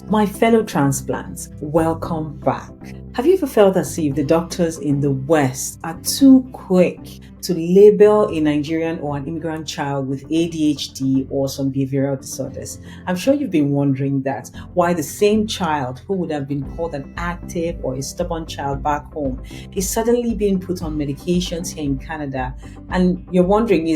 My fellow transplants, welcome back. Have you ever felt as if the doctors in the West are too quick to label a Nigerian or an immigrant child with ADHD or some behavioral disorders? I'm sure you've been wondering that, why the same child who would have been called an active or a stubborn child back home is suddenly being put on medications here in Canada. And you're wondering,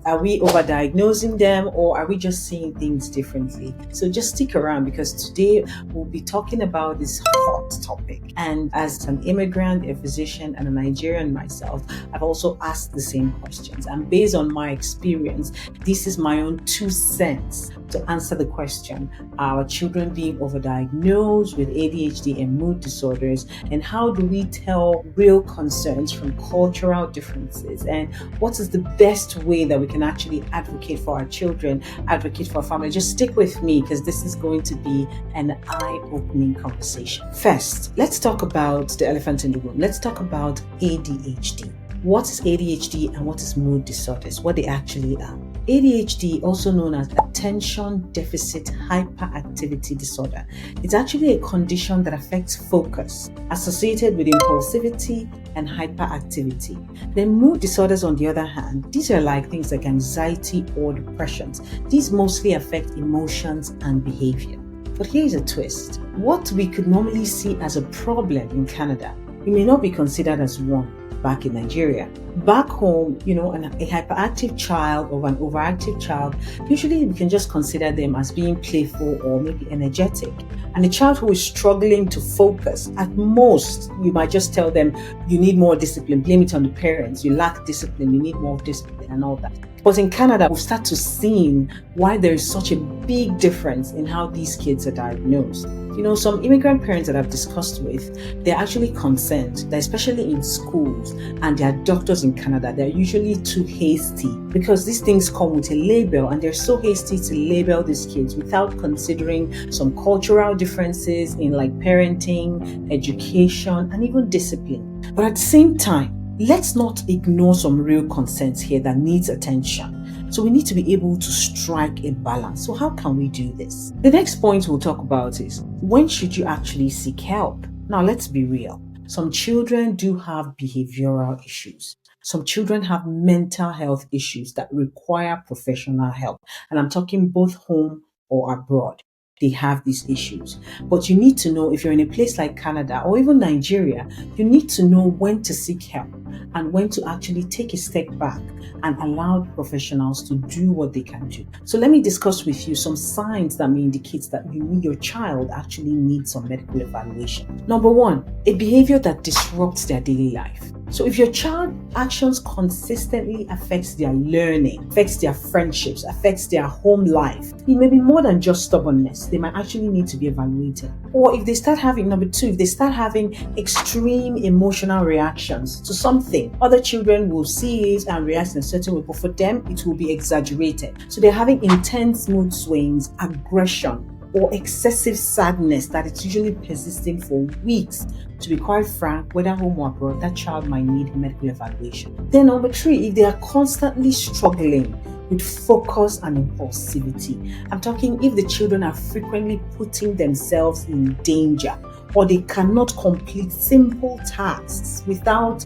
are we overdiagnosing them, or are we just seeing things differently? So just stick around, because today we'll be talking about this hot topic. And as an immigrant, a physician, and a Nigerian myself, I've also asked the same questions. And based on my experience, this is my own 2 cents to answer the question: are our children being overdiagnosed with ADHD and mood disorders? And how do we tell real concerns from cultural differences? And what is the best way that we can actually advocate for our children, advocate for our family? Just stick with me, because this is going to be an eye-opening conversation. First, let's talk about the elephant in the room. Let's talk about ADHD. What is ADHD and what is mood disorders? What they actually are. ADHD, also known as attention deficit hyperactivity disorder, it's actually a condition that affects focus, associated with impulsivity and hyperactivity. Then mood disorders, on the other hand, these are like things like anxiety or depressions. These mostly affect emotions and behavior. But here's a twist. What we could normally see as a problem in Canada, it may not be considered as one back in Nigeria. Back home, a hyperactive child or an overactive child, usually we can just consider them as being playful or maybe energetic. And a child who is struggling to focus, at most, you might just tell them, you need more discipline, blame it on the parents, you lack discipline, you need more discipline and all that. But in Canada, we've started to see why there is such a big difference in how these kids are diagnosed. Some immigrant parents that I've discussed with, they're actually concerned that, especially in schools and their doctors in Canada, they're usually too hasty, because these things come with a label, and they're so hasty to label these kids without considering some cultural differences in like parenting, education, and even discipline. But at the same time, let's not ignore some real concerns here that needs attention. So we need to be able to strike a balance. So how can we do this? The next point we'll talk about is, when should you actually seek help? Now, let's be real. Some children do have behavioral issues. Some children have mental health issues that require professional help. And I'm talking both home or abroad. They have these issues. But you need to know, if you're in a place like Canada or even Nigeria, you need to know when to seek help and when to actually take a step back and allow professionals to do what they can do. So let me discuss with you some signs that may indicate that your child actually needs some medical evaluation. Number 1, a behavior that disrupts their daily life. So if your child's actions consistently affects their learning, affects their friendships, affects their home life, it may be more than just stubbornness. They might actually need to be evaluated. Or if they start having, number 2, if they start having extreme emotional reactions to something, other children will see it and react in a certain way, but for them, it will be exaggerated. So they're having intense mood swings, aggression, or excessive sadness that it's usually persisting for weeks. To be quite frank, whether home or abroad, that child might need medical evaluation. Then number 3, if they are constantly struggling with focus and impulsivity. I'm talking if the children are frequently putting themselves in danger, or they cannot complete simple tasks without,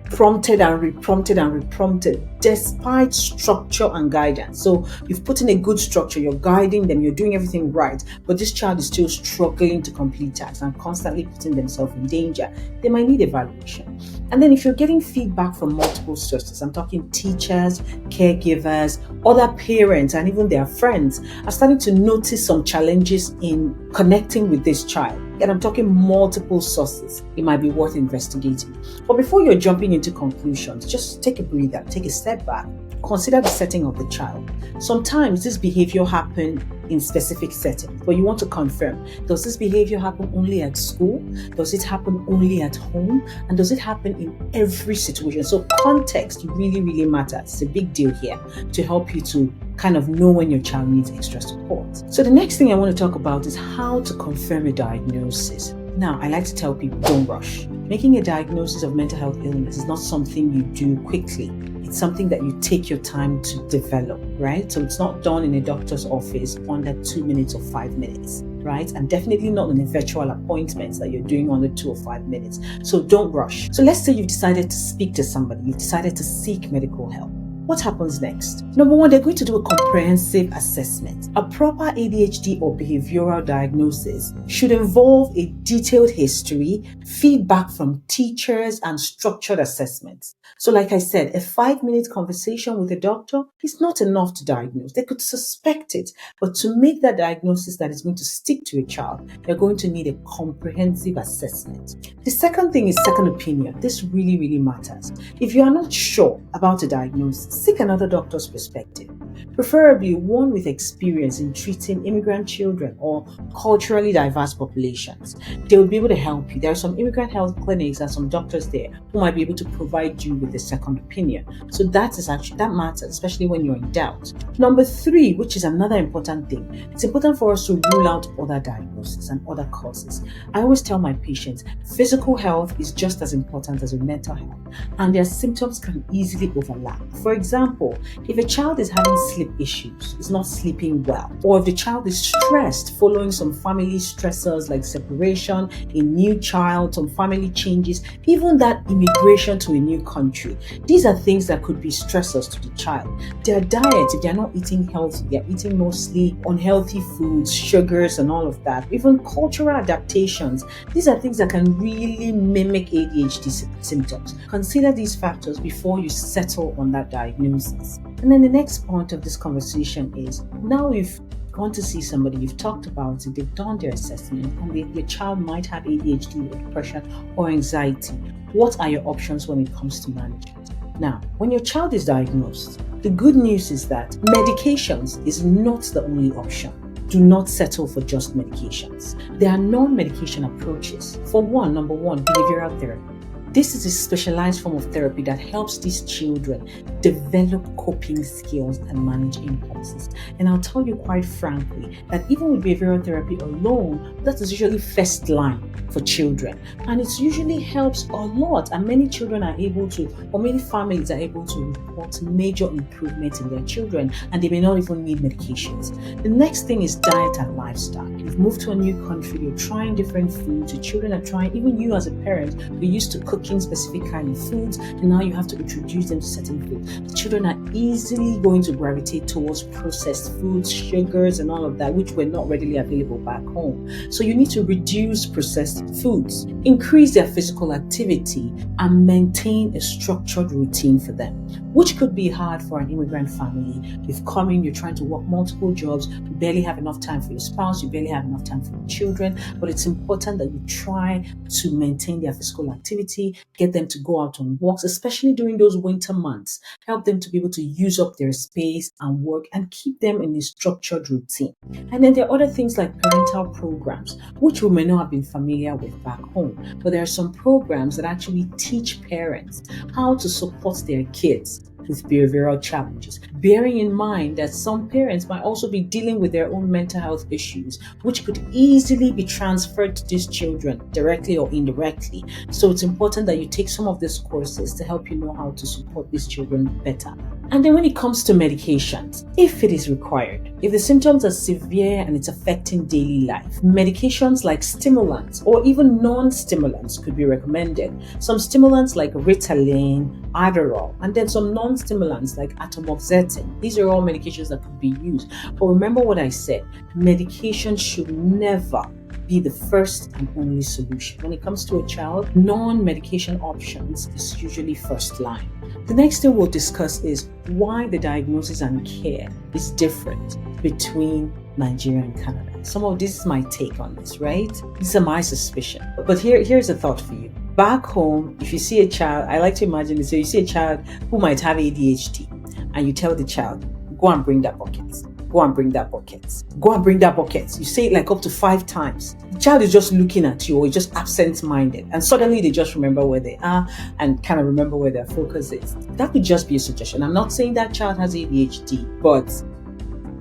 prompted and reprompted, despite structure and guidance. So you've put in a good structure, you're guiding them, you're doing everything right, but this child is still struggling to complete tasks and constantly putting themselves in danger. They might need evaluation. And then if you're getting feedback from multiple sources, I'm talking teachers, caregivers, other parents, and even their friends are starting to notice some challenges in connecting with this child. And I'm talking multiple sources. It might be worth investigating. But before you're jumping into conclusions, just take a breather, take a step back, consider the setting of the child. Sometimes this behavior happens in specific settings, but you want to confirm, does this behavior happen only at school? Does it happen only at home? And does it happen in every situation? So context really, really matters. It's a big deal here to help you to kind of know when your child needs extra support. So the next thing I want to talk about is how to confirm a diagnosis. Now, I like to tell people, don't rush. Making a diagnosis of mental health illness is not something you do quickly. It's something that you take your time to develop, right? So it's not done in a doctor's office under 2 minutes or 5 minutes. right? And definitely not in a virtual appointment that you're doing under 2 or 5 minutes. So don't rush. So let's say you've decided to speak to somebody, you've decided to seek medical help. What happens next? Number one, they're going to do a comprehensive assessment. A proper ADHD or behavioral diagnosis should involve a detailed history, feedback from teachers, and structured assessments. So like I said, a 5-minute conversation with a doctor is not enough to diagnose. They could suspect it, but to make that diagnosis that is going to stick to a child, they're going to need a comprehensive assessment. The second thing is second opinion. This really, really matters. If you are not sure about a diagnosis, seek another doctor's perspective, preferably one with experience in treating immigrant children or culturally diverse populations. They will be able to help you. There are some immigrant health clinics and some doctors there who might be able to provide you with a second opinion. So that matters, especially when you're in doubt. Number 3, which is another important thing, it's important for us to rule out other diagnoses and other causes. I always tell my patients, physical health is just as important as mental health, and their symptoms can easily overlap. For example, if a child is having sleep issues, is not sleeping well, or if the child is stressed following some family stressors like separation, a new child, some family changes, even that immigration to a new country, these are things that could be stressors to the child. Their diet, if they're not eating healthy, they're eating mostly unhealthy foods, sugars and all of that, even cultural adaptations, these are things that can really mimic ADHD symptoms. Consider these factors before you settle on that diagnosis. And then the next point of this conversation is, now you've gone to see somebody, you've talked about it, they've done their assessment, and your child might have ADHD or depression or anxiety. What are your options when it comes to management? Now, when your child is diagnosed, the good news is that medications is not the only option. Do not settle for just medications. There are non-medication approaches. For number one, behavioral therapy. This is a specialized form of therapy that helps these children develop coping skills and manage impulses. And I'll tell you quite frankly that even with behavioral therapy alone, that is usually first line for children. And it usually helps a lot. And many children are able to, or many families are able to report major improvement in their children, and they may not even need medications. The next thing is diet and lifestyle. You've moved to a new country, you're trying different foods, your children are trying, even you as a parent, you're used to cooking specific kind of foods, and now you have to introduce them to certain foods. The children are easily going to gravitate towards processed foods, sugars, and all of that, which were not readily available back home. So you need to reduce processed foods, increase their physical activity, and maintain a structured routine for them, which could be hard for an immigrant family. You've come in, you're trying to work multiple jobs, you barely have enough time for your spouse, you barely have enough time for your children, but it's important that you try to maintain their physical activity, get them to go out on walks, especially during those winter months. Help them to be able to use up their space and work and keep them in a structured routine. And then there are other things like parental programs, which we may not have been familiar with back home, but there are some programs that actually teach parents how to support their kids with behavioral challenges, bearing in mind that some parents might also be dealing with their own mental health issues, which could easily be transferred to these children directly or indirectly. So it's important that you take some of these courses to help you know how to support these children better. And then when it comes to medications, if it is required, if the symptoms are severe and it's affecting daily life, medications like stimulants or even non-stimulants could be recommended. Some stimulants like Ritalin, Adderall, and then some non-stimulants like atomoxetine. These are all medications that could be used. But remember what I said, medication should never be the first and only solution. When it comes to a child, non-medication options is usually first line. The next thing we'll discuss is why the diagnosis and care is different between Nigeria and Canada. This is my take on this, right? These are my suspicion. But here's a thought for you. Back home, if you see a child, I like to imagine this, so you see a child who might have ADHD, and you tell the child, go and bring that bucket. Go and bring that bucket. Go and bring that bucket. You say it like up to 5 times. The child is just looking at you or just absent-minded. And suddenly they just remember where they are and kind of remember where their focus is. That could just be a suggestion. I'm not saying that child has ADHD, but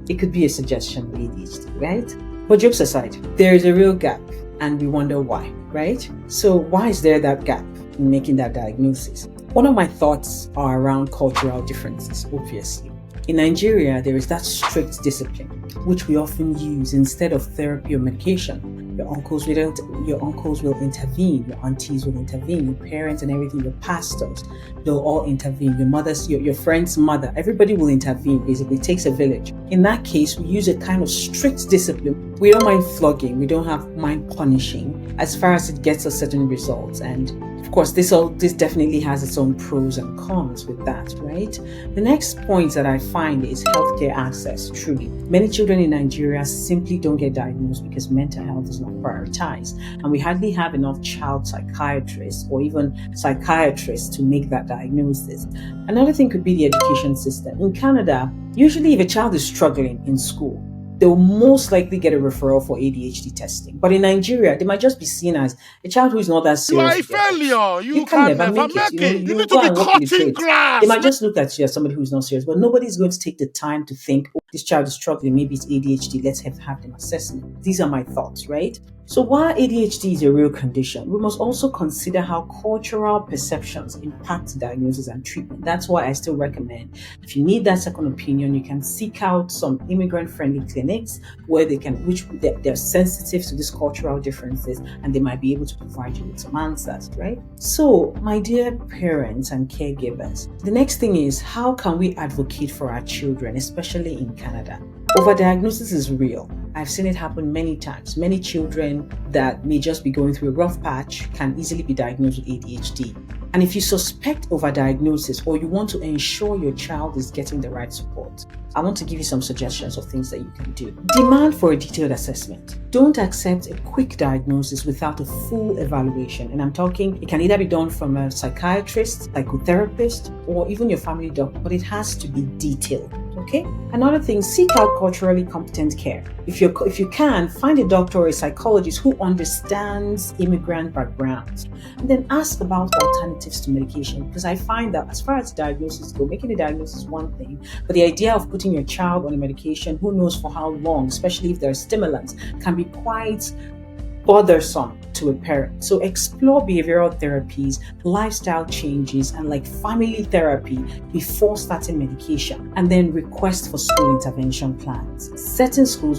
it could be a suggestion with ADHD, right? But jokes aside, there is a real gap and we wonder why, right? So why is there that gap in making that diagnosis? One of my thoughts are around cultural differences, obviously. In Nigeria, there is that strict discipline, which we often use instead of therapy or medication. Your uncles will intervene, your aunties will intervene, your parents and everything, your pastors, they'll all intervene, your friend's mother, everybody will intervene. Basically, it takes a village. In that case, we use a kind of strict discipline. We don't mind flogging, we don't mind punishing, as far as it gets us certain results. And of course, this definitely has its own pros and cons with that, right? The next point that I find is healthcare access. Truly, many children in Nigeria simply don't get diagnosed because mental health is not prioritized, and we hardly have enough child psychiatrists or even psychiatrists to make that diagnosis. Another thing could be the education system. In Canada, usually if a child is struggling in school, they'll most likely get a referral for ADHD testing. But in Nigeria, they might just be seen as a child who is not that serious. You are a failure. You can never make it. You need go to be and work with the cutting trades. grass. They might just look at you as somebody who's not serious, but nobody's going to take the time to think, oh, this child is struggling, maybe it's ADHD, let's have them assessment. These are my thoughts, right? So while ADHD is a real condition, we must also consider how cultural perceptions impact diagnosis and treatment. That's why I still recommend, if you need that second opinion, you can seek out some immigrant-friendly clinics where they're sensitive to these cultural differences, and they might be able to provide you with some answers, right? So, my dear parents and caregivers, the next thing is, how can we advocate for our children, especially in Canada? Overdiagnosis is real. I've seen it happen many times. Many children that may just be going through a rough patch can easily be diagnosed with ADHD. And if you suspect overdiagnosis or you want to ensure your child is getting the right support, I want to give you some suggestions of things that you can do. Demand for a detailed assessment. Don't accept a quick diagnosis without a full evaluation. And I'm talking, it can either be done from a psychiatrist, psychotherapist, or even your family doctor, but it has to be detailed. Okay? Another thing, seek out culturally competent care. If you can, find a doctor or a psychologist who understands immigrant backgrounds, and then ask about alternatives to medication. Because I find that as far as diagnosis go, making a diagnosis is one thing, but the idea of putting your child on a medication, who knows for how long, especially if there are stimulants, can be quite bothersome to a parent. So explore behavioral therapies, lifestyle changes, and like family therapy before starting medication, and then request for school intervention plans.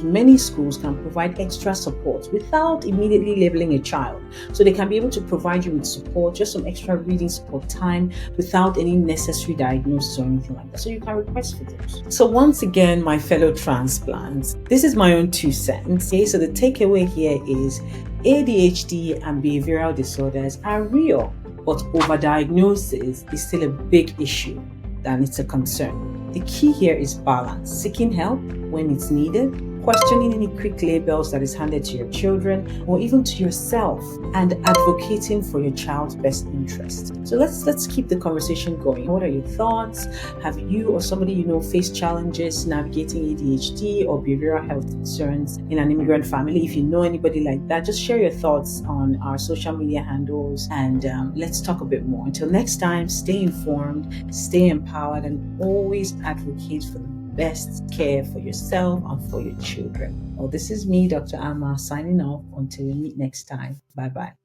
Many schools can provide extra support without immediately labeling a child. So they can be able to provide you with support, just some extra reading support time without any necessary diagnosis or anything like that. So you can request for those. So once again, my fellow transplants, this is my own 2 cents. Okay, so the takeaway here is ADHD and behavioral disorders are real, but overdiagnosis is still a big issue and it's a concern. The key here is balance, seeking help when it's needed, questioning any quick labels that is handed to your children or even to yourself, and advocating for your child's best interest. So let's keep the conversation going. What are your thoughts? Have you or somebody you know faced challenges navigating ADHD or behavioral health concerns in an immigrant family? If you know anybody like that, just share your thoughts on our social media handles, and let's talk a bit more. Until next time, stay informed, stay empowered, and always advocate for the best care for yourself and for your children. Well, this is me, Dr. Amma, signing off until we meet next time. Bye-bye.